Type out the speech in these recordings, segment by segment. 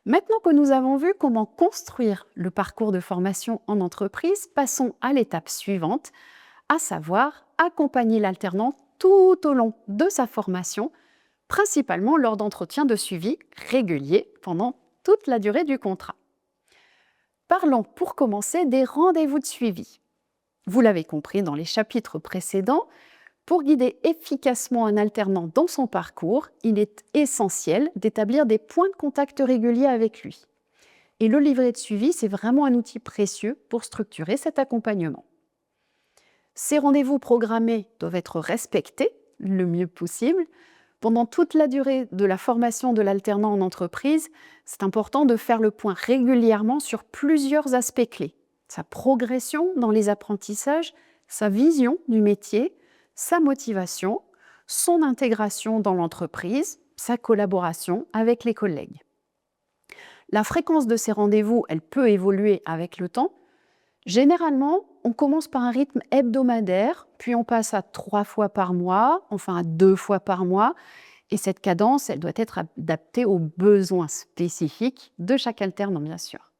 Maintenant que nous avons vu comment construire le parcours de formation en entreprise, passons à l'étape suivante, à savoir accompagner l'alternant tout au long de sa formation, principalement lors d'entretiens de suivi réguliers pendant toute la durée du contrat. Parlons pour commencer des rendez-vous de suivi. Vous l'avez compris dans les chapitres précédents, pour guider efficacement un alternant dans son parcours, il est essentiel d'établir des points de contact réguliers avec lui. Et le livret de suivi, c'est vraiment un outil précieux pour structurer cet accompagnement. Ces rendez-vous programmés doivent être respectés le mieux possible. Pendant toute la durée de la formation de l'alternant en entreprise, c'est important de faire le point régulièrement sur plusieurs aspects clés. Sa progression dans les apprentissages, sa vision du métier, sa motivation, son intégration dans l'entreprise, sa collaboration avec les collègues. La fréquence de ces rendez-vous, elle peut évoluer avec le temps. Généralement, on commence par un rythme hebdomadaire, puis on passe à 3 fois par mois, enfin à 2 fois par mois. Et cette cadence, elle doit être adaptée aux besoins spécifiques de chaque alternant, bien sûr.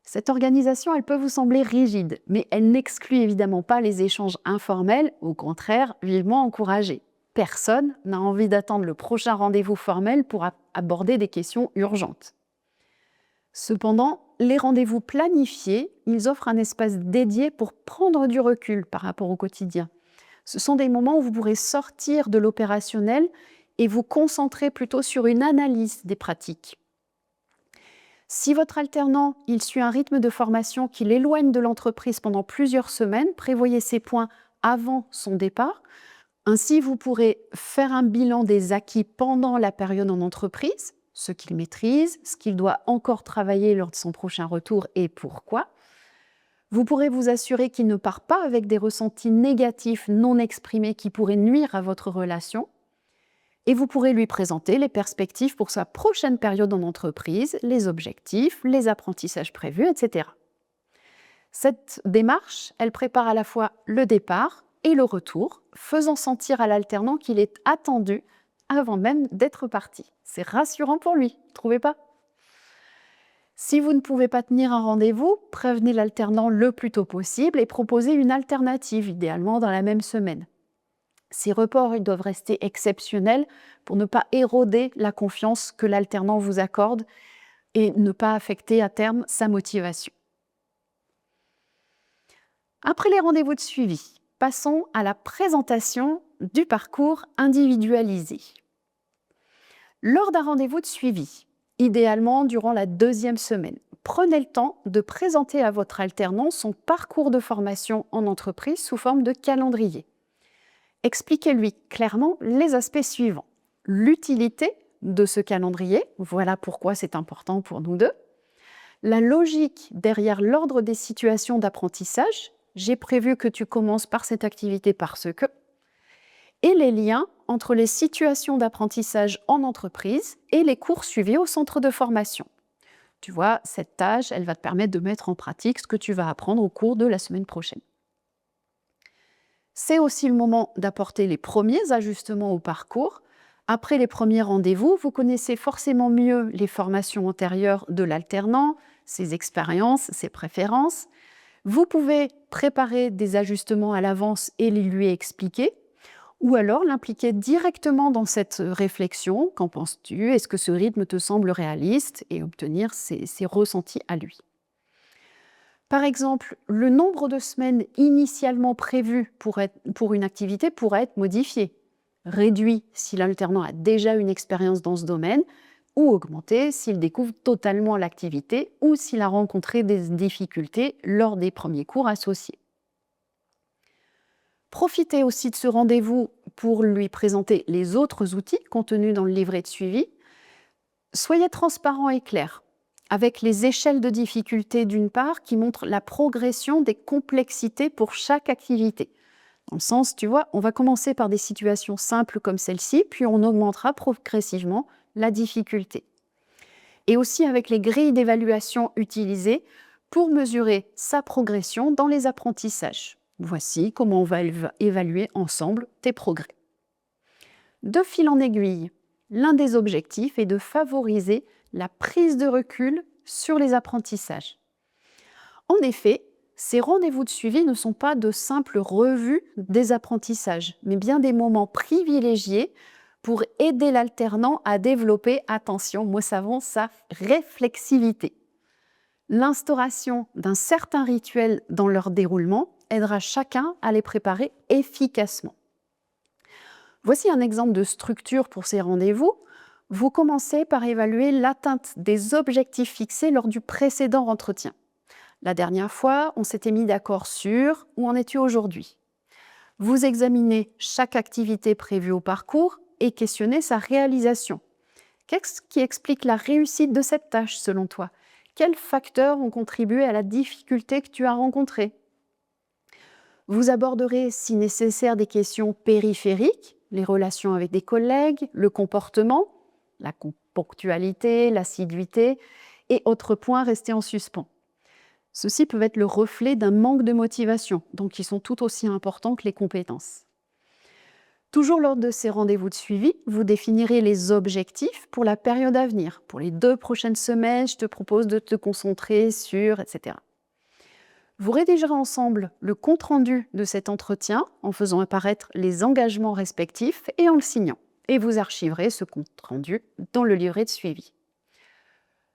Cette organisation, elle peut vous sembler rigide, mais elle n'exclut évidemment pas les échanges informels, au contraire, vivement encouragés. Personne n'a envie d'attendre le prochain rendez-vous formel pour aborder des questions urgentes. Cependant, les rendez-vous planifiés, ils offrent un espace dédié pour prendre du recul par rapport au quotidien. Ce sont des moments où vous pourrez sortir de l'opérationnel et vous concentrer plutôt sur une analyse des pratiques. Si votre alternant il suit un rythme de formation qui l'éloigne de l'entreprise pendant plusieurs semaines, prévoyez ces points avant son départ. Ainsi, vous pourrez faire un bilan des acquis pendant la période en entreprise, ce qu'il maîtrise, ce qu'il doit encore travailler lors de son prochain retour et pourquoi. Vous pourrez vous assurer qu'il ne part pas avec des ressentis négatifs non exprimés qui pourraient nuire à votre relation. Et vous pourrez lui présenter les perspectives pour sa prochaine période en entreprise, les objectifs, les apprentissages prévus, etc. Cette démarche, elle prépare à la fois le départ et le retour, faisant sentir à l'alternant qu'il est attendu avant même d'être parti. C'est rassurant pour lui, trouvez pas ? Si vous ne pouvez pas tenir un rendez-vous, prévenez l'alternant le plus tôt possible et proposez une alternative, idéalement dans la même semaine. Ces reports ils doivent rester exceptionnels pour ne pas éroder la confiance que l'alternant vous accorde et ne pas affecter à terme sa motivation. Après les rendez-vous de suivi, passons à la présentation du parcours individualisé. Lors d'un rendez-vous de suivi, idéalement durant la 2e semaine, prenez le temps de présenter à votre alternant son parcours de formation en entreprise sous forme de calendrier. Expliquez-lui clairement les aspects suivants. L'utilité de ce calendrier, voilà pourquoi c'est important pour nous deux. La logique derrière l'ordre des situations d'apprentissage, j'ai prévu que tu commences par cette activité parce que. Et les liens entre les situations d'apprentissage en entreprise et les cours suivis au centre de formation. Tu vois, cette tâche, elle va te permettre de mettre en pratique ce que tu vas apprendre au cours de la semaine prochaine. C'est aussi le moment d'apporter les premiers ajustements au parcours. Après les premiers rendez-vous, vous connaissez forcément mieux les formations antérieures de l'alternant, ses expériences, ses préférences. Vous pouvez préparer des ajustements à l'avance et les lui expliquer, ou alors l'impliquer directement dans cette réflexion. Qu'en penses-tu? Est-ce que ce rythme te semble réaliste? Et obtenir ses ressentis à lui. Par exemple, le nombre de semaines initialement prévues pour une activité pourrait être modifié, réduit si l'alternant a déjà une expérience dans ce domaine, ou augmenté s'il découvre totalement l'activité ou s'il a rencontré des difficultés lors des premiers cours associés. Profitez aussi de ce rendez-vous pour lui présenter les autres outils contenus dans le livret de suivi. Soyez transparent et clair, avec les échelles de difficulté d'une part qui montrent la progression des complexités pour chaque activité. Dans le sens, tu vois, on va commencer par des situations simples comme celle-ci, puis on augmentera progressivement la difficulté. Et aussi avec les grilles d'évaluation utilisées pour mesurer sa progression dans les apprentissages. Voici comment on va évaluer ensemble tes progrès. De fil en aiguille, L'un des objectifs est de favoriser la prise de recul sur les apprentissages. En effet, ces rendez-vous de suivi ne sont pas de simples revues des apprentissages, mais bien des moments privilégiés pour aider l'alternant à développer, attention, mot savant, sa réflexivité. L'instauration d'un certain rituel dans leur déroulement aidera chacun à les préparer efficacement. Voici un exemple de structure pour ces rendez-vous. Vous commencez par évaluer l'atteinte des objectifs fixés lors du précédent entretien. La dernière fois, on s'était mis d'accord sur où en es-tu aujourd'hui. Vous examinez chaque activité prévue au parcours et questionnez sa réalisation. Qu'est-ce qui explique la réussite de cette tâche selon toi? Quels facteurs ont contribué à la difficulté que tu as rencontrée? Vous aborderez, si nécessaire, des questions périphériques, les relations avec des collègues, le comportement, la ponctualité, l'assiduité et autres points restés en suspens. Ceux-ci peuvent être le reflet d'un manque de motivation, donc ils sont tout aussi importants que les compétences. Toujours lors de ces rendez-vous de suivi, vous définirez les objectifs pour la période à venir. Pour les 2 prochaines semaines, je te propose de te concentrer sur, etc. Vous rédigerez ensemble le compte-rendu de cet entretien en faisant apparaître les engagements respectifs et en le signant. Et vous archiverez ce compte-rendu dans le livret de suivi.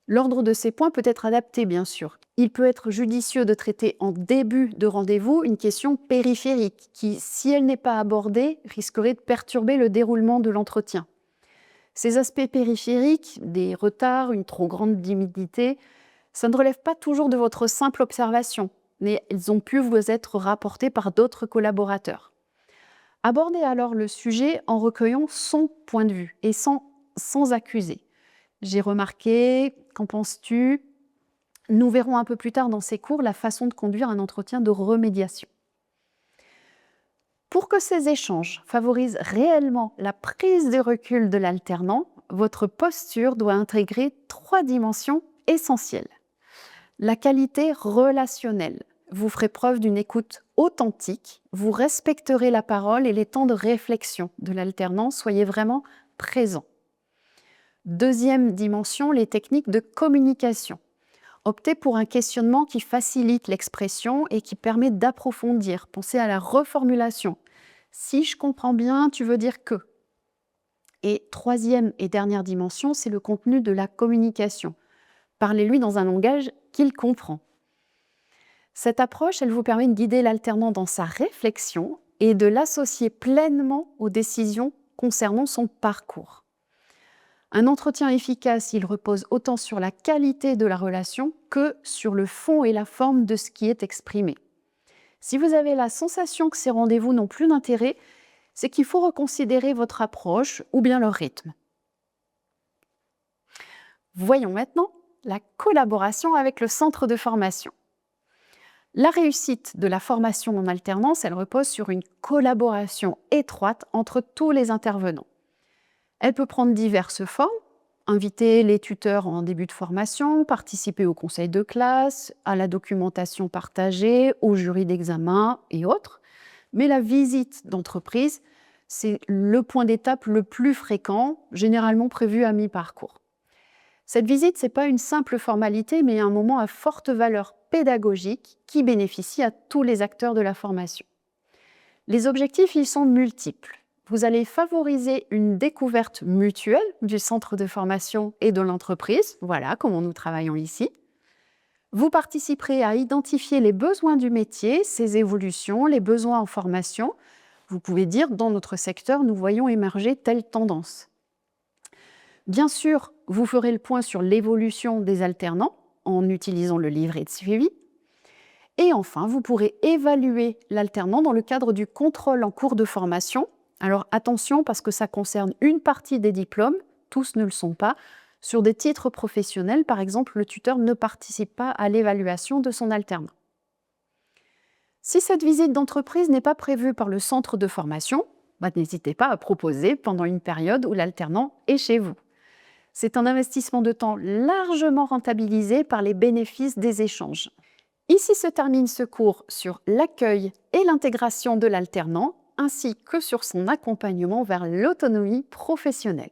L'ordre de ces points peut être adapté, bien sûr. Il peut être judicieux de traiter en début de rendez-vous une question périphérique qui, si elle n'est pas abordée, risquerait de perturber le déroulement de l'entretien. Ces aspects périphériques, des retards, une trop grande timidité, ça ne relève pas toujours de votre simple observation, mais elles ont pu vous être rapportées par d'autres collaborateurs. Abordez alors le sujet en recueillant son point de vue et sans accuser. J'ai remarqué, qu'en penses-tu? Nous verrons un peu plus tard dans ces cours la façon de conduire un entretien de remédiation. Pour que ces échanges favorisent réellement la prise de recul de l'alternant, votre posture doit intégrer 3 dimensions essentielles. La qualité relationnelle. Vous ferez preuve d'une écoute authentique, vous respecterez la parole et les temps de réflexion de l'alternant, soyez vraiment présent. Deuxième dimension, les techniques de communication. Optez pour un questionnement qui facilite l'expression et qui permet d'approfondir. Pensez à la reformulation. Si je comprends bien, tu veux dire que. Et troisième et dernière dimension, c'est le contenu de la communication. Parlez-lui dans un langage qu'il comprend. Cette approche, elle vous permet de guider l'alternant dans sa réflexion et de l'associer pleinement aux décisions concernant son parcours. Un entretien efficace, il repose autant sur la qualité de la relation que sur le fond et la forme de ce qui est exprimé. Si vous avez la sensation que ces rendez-vous n'ont plus d'intérêt, c'est qu'il faut reconsidérer votre approche ou bien leur rythme. Voyons maintenant la collaboration avec le centre de formation. La réussite de la formation en alternance, elle repose sur une collaboration étroite entre tous les intervenants. Elle peut prendre diverses formes, inviter les tuteurs en début de formation, participer au conseil de classe, à la documentation partagée, au jury d'examen et autres. Mais la visite d'entreprise, c'est le point d'étape le plus fréquent, généralement prévu à mi-parcours. Cette visite, ce n'est pas une simple formalité, mais un moment à forte valeur pédagogique qui bénéficie à tous les acteurs de la formation. Les objectifs, ils sont multiples. Vous allez favoriser une découverte mutuelle du centre de formation et de l'entreprise, voilà comment nous travaillons ici. Vous participerez à identifier les besoins du métier, ses évolutions, les besoins en formation. Vous pouvez dire, dans notre secteur, nous voyons émerger telle tendance. Bien sûr, vous ferez le point sur l'évolution des alternants en utilisant le livret de suivi. Et enfin, vous pourrez évaluer l'alternant dans le cadre du contrôle en cours de formation. Alors attention, parce que ça concerne une partie des diplômes, tous ne le sont pas. Sur des titres professionnels, par exemple, le tuteur ne participe pas à l'évaluation de son alternant. Si cette visite d'entreprise n'est pas prévue par le centre de formation, n'hésitez pas à proposer pendant une période où l'alternant est chez vous. C'est un investissement de temps largement rentabilisé par les bénéfices des échanges. Ici se termine ce cours sur l'accueil et l'intégration de l'alternant, ainsi que sur son accompagnement vers l'autonomie professionnelle.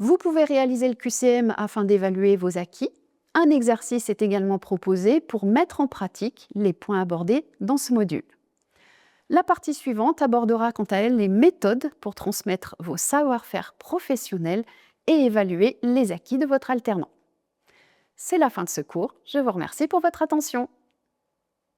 Vous pouvez réaliser le QCM afin d'évaluer vos acquis. Un exercice est également proposé pour mettre en pratique les points abordés dans ce module. La partie suivante abordera quant à elle les méthodes pour transmettre vos savoir-faire professionnels et évaluer les acquis de votre alternant. C'est la fin de ce cours. Je vous remercie pour votre attention.